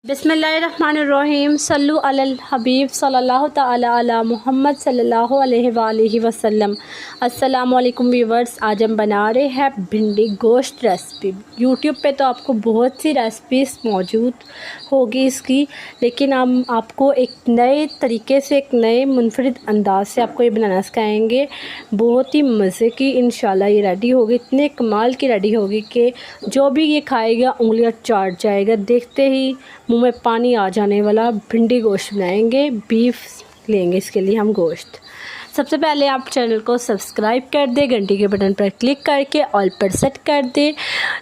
बिस्मिल्लाहिर्रहमानिर्रहीम सल्लु अलल हबीब सल्लल्लाहु तआला अला मुहम्मद सल्लल्लाहु अलैहि वसल्लम। अस्सलाम वालेकुम व्यूवर्स, आज हम बना रहे हैं भिंडी गोश्त रेसिपी। यूट्यूब पे तो आपको बहुत सी रेसिपीज़ मौजूद होगी इसकी, लेकिन हम आपको एक नए तरीके से, एक नए मुनफरिद अंदाज से आपको ये बनाना सिखाएंगे। बहुत ही मज़े की इंशाल्लाह ये रेडी होगी, इतने कमाल की रेडी होगी कि जो भी ये खाएगा उंगलियां चाट जाएगा। देखते ही मुंह में पानी आ जाने वाला भिंडी गोश्त बनाएंगे। बीफ लेंगे इसके लिए हम गोश्त। सबसे पहले आप चैनल को सब्सक्राइब कर दें, घंटी के बटन पर क्लिक करके ऑल पर सेट कर दें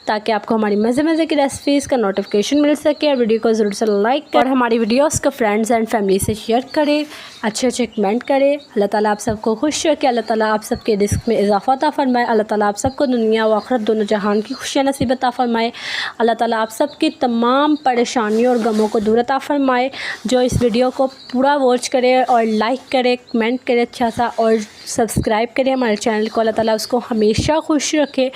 ताकि आपको हमारी मज़े की रेसिपीज़ का नोटिफिकेशन मिल सके। और वीडियो को ज़रूर से लाइक करें और हमारी वीडियोस को फ्रेंड्स एंड फैमिली से शेयर करें, अच्छे कमेंट करें। अल्लाह ताला आप सबको खुश रखे, अल्लाह ताला आप सबके रिस्क में इजाफ़ा अता फ़रमाए, अल्लाह ताला आप सबको दुनिया व आखिरत दोनों जहान की खुशियाँ नसीब अता फ़रमाए। अल्लाह ताला आप सबकी तमाम परेशानियों और गमों को दूर अता फ़रमाए। जो इस वीडियो को पूरा वॉच करे और लाइक करे, कमेंट करे अच्छा सा, और सब्सक्राइब करें हमारे चैनल को। अल्लाह ताला उसको हमेशा खुश रखे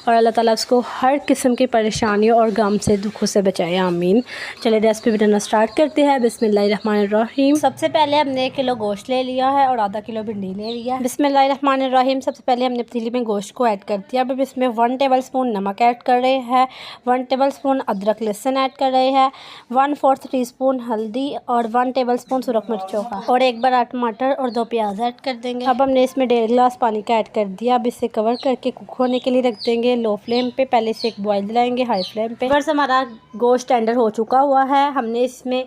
और अल्लाह ताला उसको हर किस्म की परेशानियों और गम से, दुखों से बचाए, आमीन। चलिए रेसिपी बनाना स्टार्ट करते हैं। बिस्मिल्लाहिर्रहमानिर्रहीम। सबसे पहले हमने 1 किलो गोश्त ले लिया है और आधा किलो भिंडी ले लिया है। बिस्मिल्लाहिर्रहमानिर्रहीम। सबसे पहले हमने पतीली में गोश्त को ऐड कर दिया। अब इसमें 1 टेबल स्पून नमक ऐड कर रहे हैं, 1 टेबल स्पून अदरक लहसुन ऐड कर रहे हैं, 1/4 टीस्पून हल्दी और 1 टेबल स्पून सुरख मिर्चों का, और 1 बड़ा टमाटर और 2 प्याज ऐड कर देंगे। अब हमने इसमें 1.5 गिलास पानी का ऐड कर दिया। अब इसे कवर करके कुक होने के लिए रख देंगे लो फ्लेम पे। पहले से एक बॉईल दिलाएंगे हाई फ्लेम पे। बस हमारा गोश्त टेंडर हो चुका हुआ है। हमने इसमें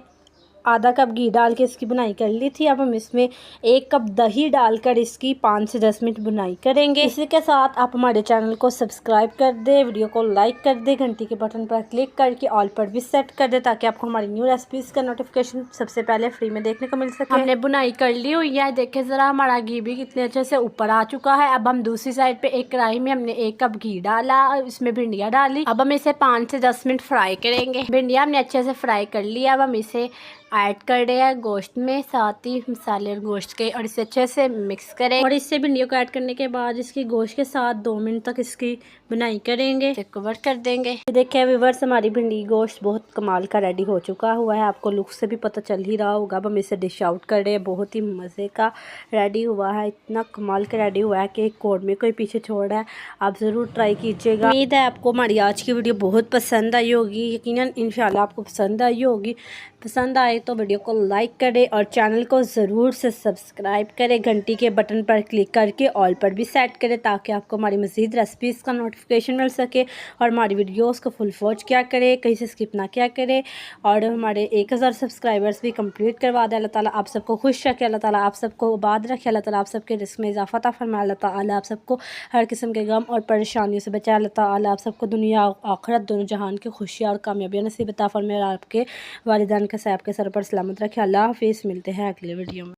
आधा कप घी डाल के इसकी बुनाई कर ली थी। अब हम इसमें 1 कप दही डालकर इसकी 5 से 10 मिनट बुनाई करेंगे। इसी के साथ आप हमारे चैनल को सब्सक्राइब कर दे, वीडियो को लाइक कर दे, घंटी के बटन पर क्लिक करके ऑल पर भी सेट कर दे ताकि आपको हमारी न्यू रेसिपीज़ का नोटिफिकेशन सबसे पहले फ्री में देखने को मिल सके। हमने बुनाई कर ली हुई है, देखे ज़रा हमारा घी भी कितने अच्छे से ऊपर आ चुका है। अब हम दूसरी साइड पर एक कढ़ाई में हमने 1 कप घी डाला, इसमें भिंडियाँ डाली। अब हम इसे 5 से 10 मिनट फ्राई करेंगे। भिंडियाँ हमने अच्छे से फ्राई कर लिया। अब हम इसे ऐड कर रहे हैं गोश्त में, साथ ही मसाले और गोश्त के, और इसे अच्छे से मिक्स करें। और इससे भिंडियों को ऐड करने के बाद इसकी गोश्त के साथ 2 मिनट तक इसकी बुनाई करेंगे, इसे कवर कर देंगे। देखिए व्यूअर्स, हमारी भिंडी गोश्त बहुत कमाल का रेडी हो चुका हुआ है, आपको लुक से भी पता चल ही रहा होगा। अब हम इसे डिश आउट कर रहे हैं। बहुत ही मज़े का रेडी हुआ है, इतना कमाल का रेडी हुआ है कि एक कोड में कोई पीछे छोड़ रहा है। आप ज़रूर ट्राई कीजिएगा। उम्मीद है आपको हमारी आज की वीडियो बहुत पसंद आई होगी, यकीनन इंशाल्लाह आपको पसंद आई होगी। पसंद आए तो वीडियो को लाइक करें और चैनल को ज़रूर से सब्सक्राइब करें, घंटी के बटन पर क्लिक करके ऑल पर भी सेट करें ताकि आपको हमारी मज़ीद रेसिपीज़ का नोटिफिकेशन मिल सके और हमारी वीडियोस को फुल वॉच किया करें, कहीं से स्किप ना किया करें। और हमारे 1000 सब्सक्राइबर्स भी कंप्लीट करवा दें। अल्लाह ताला आप सबको खुश रखे, अल्लाह ताला आप सबको आबाद रखे, अल्लाह ताला आप सबके रिस्क में इजाफ़ा अता फरमाए, अल्लाह ताला आप सबको हर किस्म के गम और परेशानियों से बचाए, अल्लाह ताला आप सबको दुनिया आखिरत दोनों जहान की खुशियाँ और कामयाबियाँ नसीब अता फरमाए और आपके वालिदैन के साहब के सर पर सलामत रखे। अल्लाह हाफिज़। मिलते हैं अगले वीडियो में।